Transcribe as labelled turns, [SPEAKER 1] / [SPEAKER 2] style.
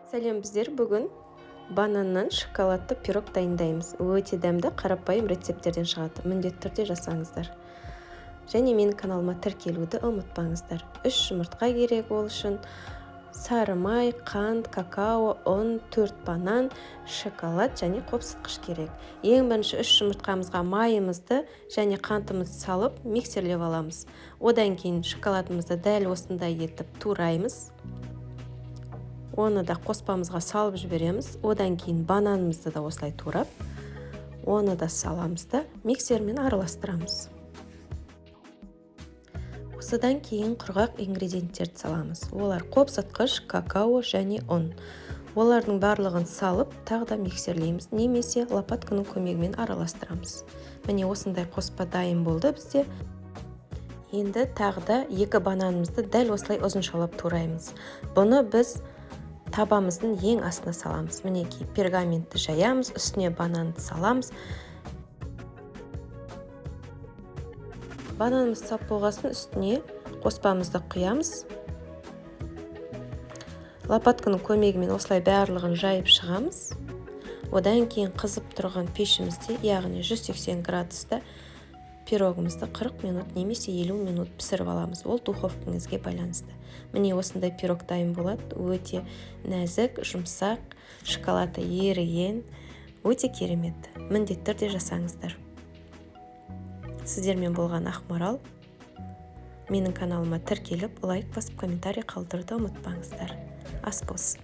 [SPEAKER 1] Сәлем, біздер бүгін бананнан шоколадты пирог дайындаймыз. Өте дәмді, қарапайым рецепттерден шығады. Міндетті түрде жасаңыздар. Және менің каналыма тіркелуді ұмытпаңыздар. 3 жұмыртқа керек, ол үшін сары май, қант, какао, ұн, 4 банан, шоколад және қопсытқыш керек. Ең бірінші 3 жұмыртқамызға майымызды және қантымызды салып миксерлеп аламыз. Одан кейін шоколадымызды дәл осындай етіп тураймыз. Оны да қоспамызға салып жібереміз. Одан кейін бананымызды да осылай турап, оны да саламыз да миксермен араластырамыз. Осыдан кейін құрғақ ингредиенттерді саламыз. Олар қопсытқыш, какао және ұн. Олардың барлығын салып, тағы да миксерлейміз, немесе лопатканың көмегімен араластырамыз. Міне осындай қоспа дайын болды бізде. Енді тағы да 2 бананымызды дәл осылай ұзыншалап тураймыз. Бұны біз табамыздың ең астына саламыз. Мінекей пергаментті жаямыз, үстіне бананды саламыз. Бананымыз сап болғасын үстіне қоспамызды құямыз. Лопатканың көмегімен осылай барлығын жайып шығамыз. Одан кейін қызып тұрған пешімізде, яғни 180 градуста пирогымызды 40 минут немесе 50 минут пісіріп аламыз. Ол духовкаңызге байланысты. Міне осындай пирог дайын болады. Өте нәзік, жұмсақ, шоколады еріген, өте керемет. Міндетті түрде жасаңыздар. Сіздермен болған Ақмарал. Менің каналыма тіркеліп, лайк басып, комментарий қалдыруды ұмытпаңыздар. Ас болсын.